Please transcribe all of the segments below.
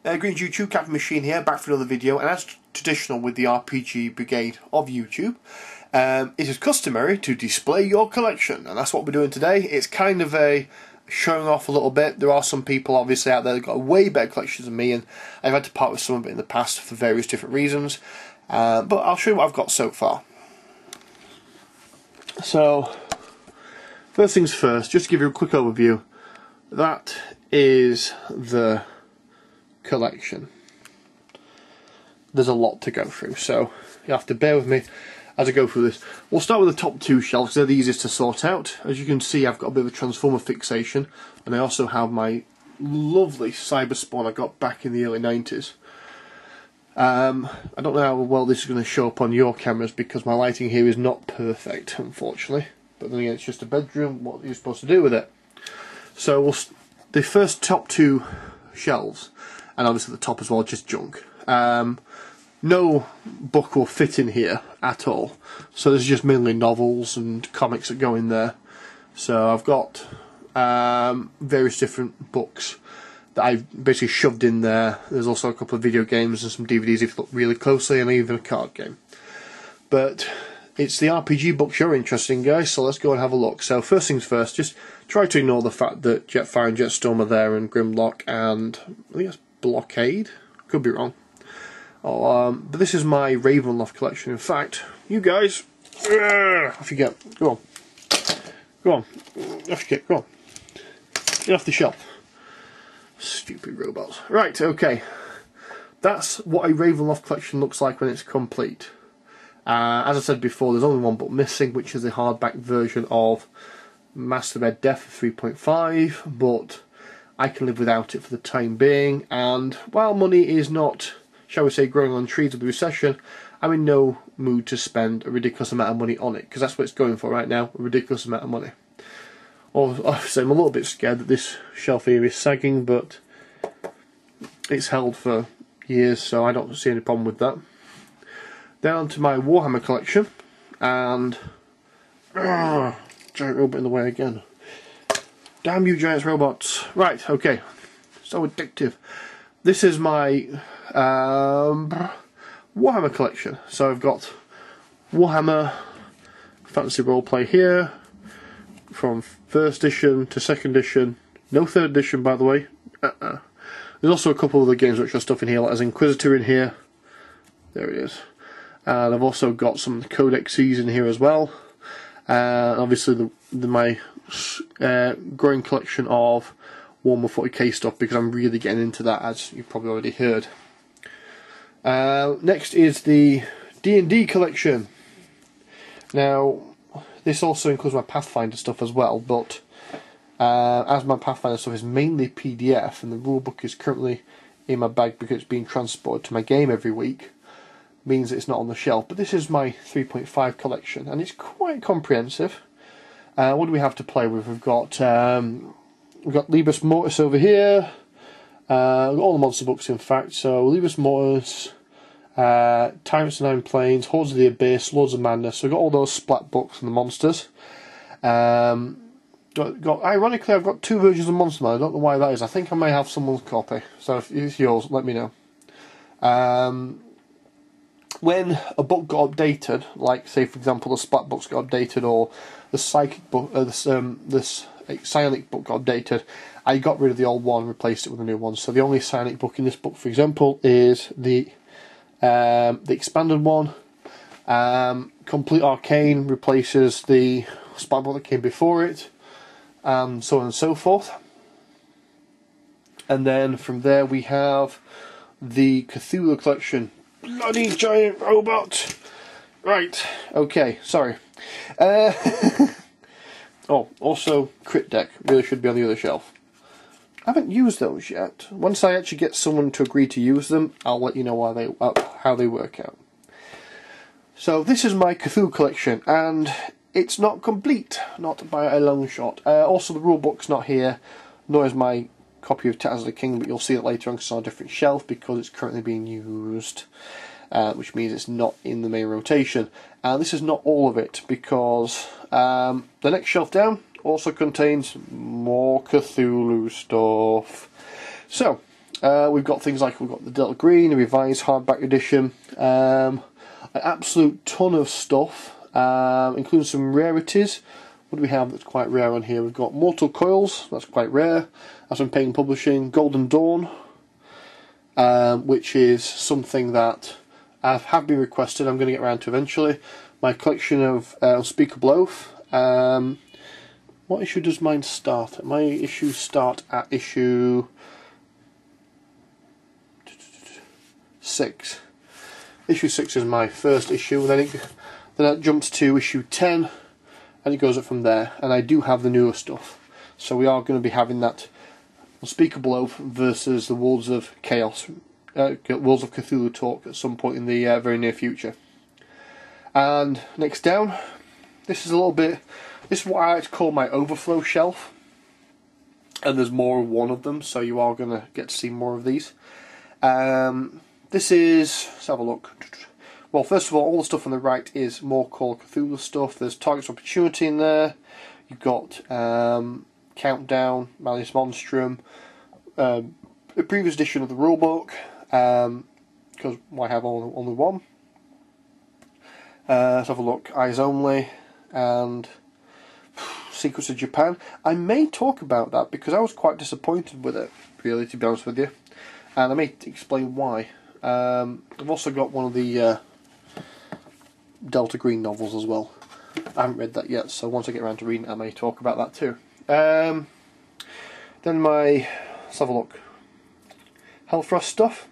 Greetings YouTube, Captain Machine here, back for another video, and as traditional with the RPG Brigade of YouTube, it is customary to display your collection, and that's what we're doing today. It's kind of a showing off a little bit. There are some people obviously out there that got way better collections than me, and I've had to part with some of it in the past for various different reasons, but I'll show you what I've got so far. So, first things first, just to give you a quick overview, that is the collection. There's a lot to go through, so you have to bear with me as I go through this. We'll start with the top two shelves, they're the easiest to sort out. As you can see, I've got a bit of a Transformer fixation, and I also have my lovely Cyber Spawn I got back in the early 90s. I don't know how well this is going to show up on your cameras because my lighting here is not perfect, unfortunately. But then again, it's just a bedroom, what are you supposed to do with it? So the first top two shelves, and obviously the top as well, just junk. No book will fit in here at all, so this is just mainly novels and comics that go in there. So I've got various different books that I've basically shoved in there. There's also a couple of video games and some DVDs if you look really closely, and even a card game. But it's the RPG books you're interested in, guys, so let's go and have a look. So first things first, just try to ignore the fact that Jetfire and Jetstorm are there, and Grimlock and I think it's Blockade, could be wrong. But this is my Ravenloft collection. In fact, you guys, off you get. Go on, go on, off you get. Go on, get off the shelf. Stupid robots. Right, okay. That's what a Ravenloft collection looks like when it's complete. As I said before, there's only one book missing, which is the hardback version of Masterbed Death 3.5, but I can live without it for the time being, and while money is not, shall we say, growing on trees with the recession, I'm in no mood to spend a ridiculous amount of money on it, because that's what it's going for right now, a ridiculous amount of money. Obviously I'm a little bit scared that this shelf here is sagging, but it's held for years, so I don't see any problem with that. Down to my Warhammer collection, and giant robot in the way again. Damn you, giant robots! Right, okay. So addictive. This is my Warhammer collection. So I've got Warhammer Fantasy Roleplay here, from first edition to second edition. No third edition, by the way. There's also a couple of other games which are stuff in here, like as Inquisitor in here. There it is. And I've also got some codexes in here as well. Obviously my growing collection of Warhammer 40k stuff, because I'm really getting into that, as you've probably already heard. Next is the D&D collection. Now, this also includes my Pathfinder stuff as well, but as my Pathfinder stuff is mainly PDF, and the rulebook is currently in my bag because it's being transported to my game every week, means that it's not on the shelf. But this is my 3.5 collection, and it's quite comprehensive. What do we have to play with? We've got Libus Mortis over here. We've got all the monster books, in fact. So Libus Mortis, Tyrants of Nine Planes, Hordes of the Abyss, Lords of Madness. So we've got all those splat books and the monsters. Ironically, I've got two versions of Monster Man. I don't know why that is. I think I may have someone's copy. So if it's yours, let me know. When a book got updated, like say for example the Splat books got updated, or the Psychic book, this Psionic book got updated, I got rid of the old one and replaced it with a new one. So the only Psionic book in this book, for example, is the expanded one. Complete Arcane replaces the Splat book that came before it, and so on and so forth. And then from there we have the Cthulhu Collection. Bloody giant robot! Right, okay, sorry. Oh, also Crit Deck, really should be on the other shelf. I haven't used those yet. Once I actually get someone to agree to use them, I'll let you know how they work out. So this is my Cthulhu collection, and it's not complete, not by a long shot. Also the rulebook's not here, nor is my copy of Tales of the King, but you'll see it later on because it's on a different shelf because it's currently being used, which means it's not in the main rotation. And this is not all of it, because the next shelf down also contains more Cthulhu stuff. So, We've got things like, we've got the Delta Green, the revised hardback edition, an absolute ton of stuff, including some rarities. What do we have that's quite rare on here? We've got Mortal Coils, that's quite rare. That's from Pagan Publishing. Golden Dawn, which is something that have been requested. I'm going to get around to eventually. My collection of Unspeakable Oath. What issue does mine start at? My issues start at issue 6. Issue 6 is my first issue. Then it jumps to issue 10, and it goes up from there. And I do have the newer stuff, so we are going to be having that Unspeakable Oath versus the Wolves of Chaos, Wolves of Cthulhu talk at some point in the very near future. And next down, this is a little bit. This is what I like to call my overflow shelf, and there's more of one of them, so you are going to get to see more of these. This is, let's have a look. Well, first of all the stuff on the right is more Call of Cthulhu stuff. There's Target's Opportunity in there. You've got Countdown, Malleus Monstrum, a previous edition of the rulebook, because why have only one? Let's have a look. Eyes Only and Secrets of Japan. I may talk about that because I was quite disappointed with it, really, to be honest with you, and I may explain why. I've also got one of the Delta Green novels as well. I haven't read that yet, so once I get around to reading it, I may talk about that too. Then let's have a look. Hellfrost stuff.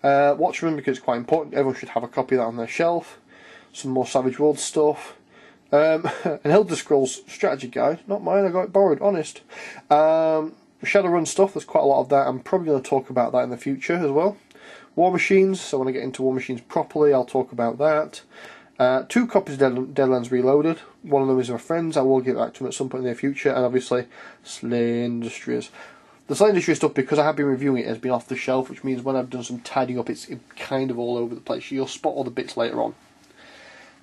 Watchmen, because it's quite important. Everyone should have a copy of that on their shelf. Some more Savage Worlds stuff. An Elder Scrolls strategy guide. Not mine, I got it borrowed, honest. Shadowrun stuff, there's quite a lot of that. I'm probably going to talk about that in the future as well. War Machines, so when I get into War Machines properly, I'll talk about that. 2 copies of Deadlands Reloaded. One of them is my friend's. I will get back to them at some point in the future. And obviously, Slay Industries. The Slay Industries stuff, because I have been reviewing it, has been off the shelf, which means when I've done some tidying up, it's kind of all over the place. You'll spot all the bits later on.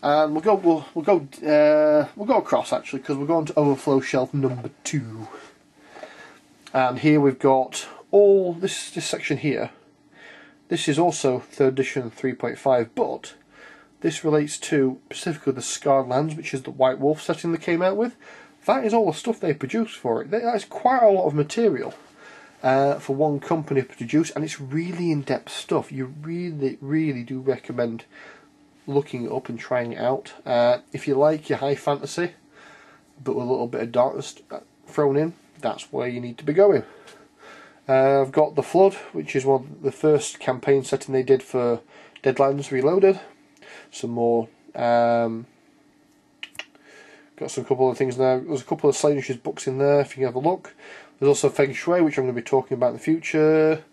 And we'll go across actually, because we're going to overflow shelf number 2. And here we've got all this section here. This is also 3rd edition 3.5, but this relates to specifically the Scarred Lands, which is the White Wolf setting they came out with. That is all the stuff they produced for it. That is quite a lot of material for one company to produce, and it's really in-depth stuff. You really, really do recommend looking it up and trying it out. If you like your high fantasy, but with a little bit of darkness thrown in, that's where you need to be going. I've got The Flood, which is one of the first campaign setting they did for Deadlands Reloaded. Some more, got some couple of things there. There's a couple of Slay Industries books in there if you can have a look. There's also Feng Shui, which I'm going to be talking about in the future.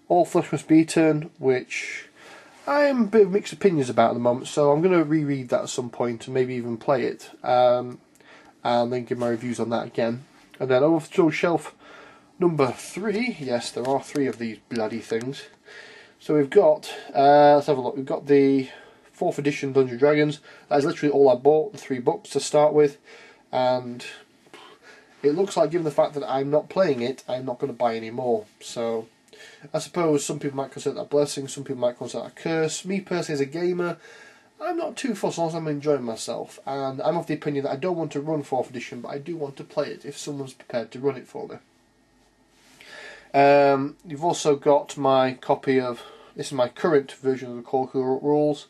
All Flesh Must Be Eaten, which I'm a bit of mixed opinions about at the moment, so I'm going to reread that at some point and maybe even play it, and then give my reviews on that again. And then over to shelf number 3. Yes, there are 3 of these bloody things. So we've got, let's have a look. We've got the 4th edition Dungeons and Dragons. That is literally all I bought, the 3 books to start with, and it looks like, given the fact that I'm not playing it, I'm not going to buy any more. So I suppose some people might consider that a blessing, some people might consider that a curse. Me personally, as a gamer, I'm not too fussed as long as I'm enjoying myself, and I'm of the opinion that I don't want to run 4th edition, but I do want to play it if someone's prepared to run it for me. You've also got my copy of, this is my current version of the Call of Cthulhu Rules,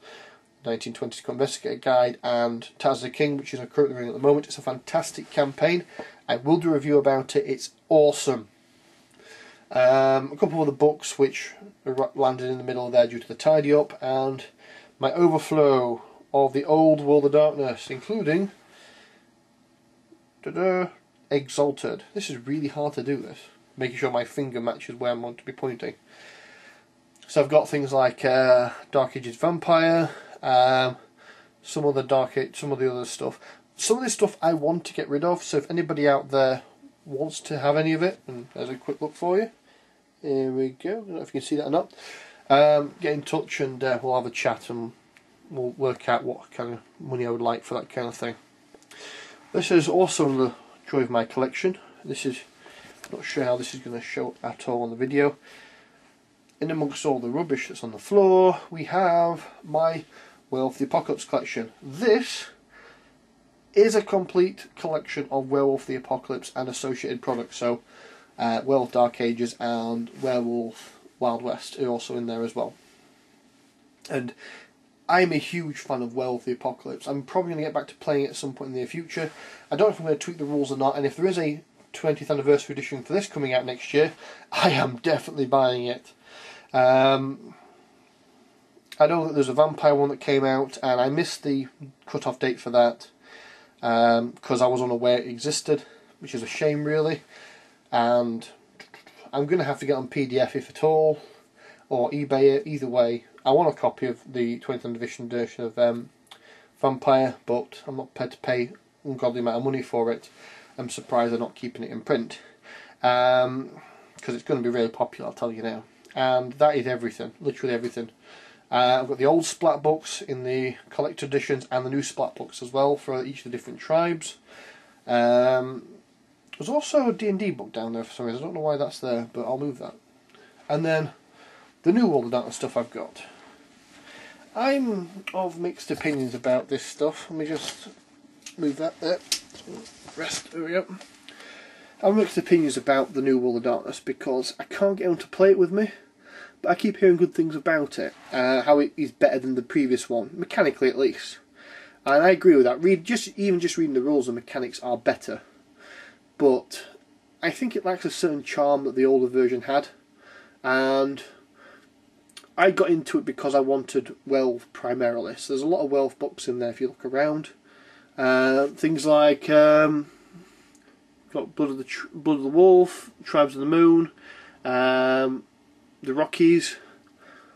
1920s Investigator Guide, and Taz the King, which is currently running at the moment. It's a fantastic campaign. I will do a review about it. It's awesome. A couple of other books which landed in the middle there due to the tidy up, and my overflow of the old World of Darkness, including Exalted. This is really hard to do, this, making sure my finger matches where I'm going to be pointing. So I've got things like Dark Ages Vampire, some of the other stuff. Some of this stuff I want to get rid of, so if anybody out there wants to have any of it, and there's a quick look for you. Here we go. I don't know if you can see that or not. Get in touch and we'll have a chat and we'll work out what kind of money I would like for that kind of thing. This is also the joy of my collection. This is Not sure how this is going to show at all on the video. In amongst all the rubbish that's on the floor, we have my Werewolf the Apocalypse collection. This is a complete collection of Werewolf the Apocalypse and associated products. So, Werewolf Dark Ages and Werewolf Wild West are also in there as well. And I'm a huge fan of Werewolf the Apocalypse. I'm probably going to get back to playing it at some point in the near future. I don't know if I'm going to tweak the rules or not, and if there is a 20th anniversary edition for this coming out next year, I am definitely buying it. I know that there's a vampire one that came out, and I missed the cut-off date for that because I was unaware it existed, which is a shame really. And I'm going to have to get on PDF if at all, or eBay it. Either way, I want a copy of the 20th edition version of Vampire, but I'm not prepared to pay an ungodly amount of money for it. I'm surprised they're not keeping it in print, because it's going to be really popular, I'll tell you now. And that is everything, literally everything. I've got the old Splat books in the collector editions and the new Splat books as well for each of the different tribes. There's also a D&D book down there for some reason. I don't know why that's there, but I'll move that. And then the new World of Darkness stuff I've got. I'm of mixed opinions about this stuff. Let me just move that there. Rest. There we go. I have mixed opinions about the new World of Darkness because I can't get him to play it with me, but I keep hearing good things about it. How it is better than the previous one, mechanically at least. And I agree with that. Even just reading the rules, the mechanics are better. But I think it lacks a certain charm that the older version had. And I got into it because I wanted Werewolf primarily. So there's a lot of Werewolf books in there if you look around. Things like got Blood of the Wolf, Tribes of the Moon, the Rockies,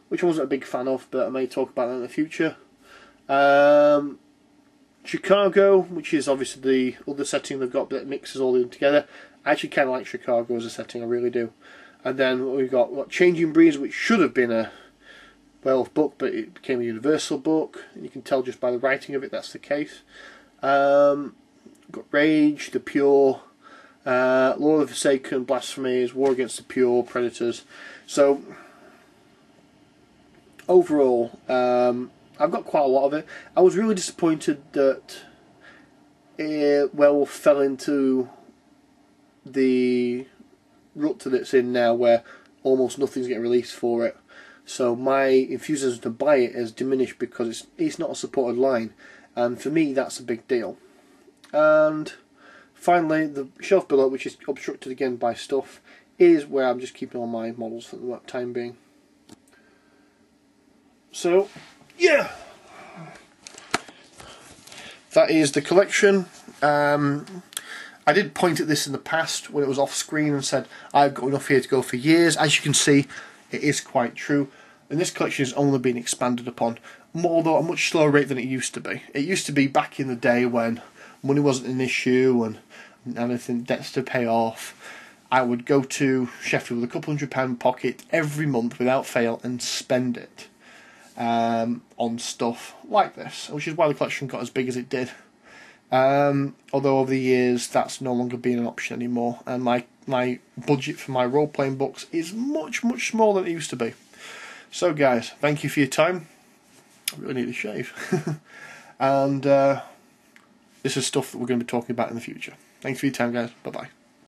which I wasn't a big fan of, but I may talk about that in the future. Chicago, which is obviously the other setting they've got that mixes all of them together. I actually kind of like Chicago as a setting, I really do. And then we've got Changing Breeze, which should have been a Werewolf book, but it became a Universal book, and you can tell just by the writing of it that's the case. Got Rage, The Pure, Lord of the Forsaken, Blasphemies, War Against the Pure, Predators. So overall, I've got quite a lot of it. I was really disappointed that Werewolf fell into the rut that it's in now, where almost nothing's getting released for it. So my enthusiasm to buy it has diminished because it's not a supported line, and for me that's a big deal. And finally, the shelf below, which is obstructed again by stuff, is where I'm just keeping all my models for the time being. So, yeah, that is the collection. I did point at this in the past when it was off screen and said I've got enough here to go for years. As you can see, it is quite true. And this collection has only been expanded upon, although at a much slower rate than it used to be. It used to be back in the day when money wasn't an issue and anything, debts to pay off. I would go to Sheffield with a couple £100 pocket every month without fail and spend it on stuff like this, which is why the collection got as big as it did. Although over the years that's no longer been an option anymore, and my budget for my role-playing books is much smaller than it used to be. So guys, thank you for your time. I really need a shave. And this is stuff that we're going to be talking about in the future. Thanks for your time guys, bye bye.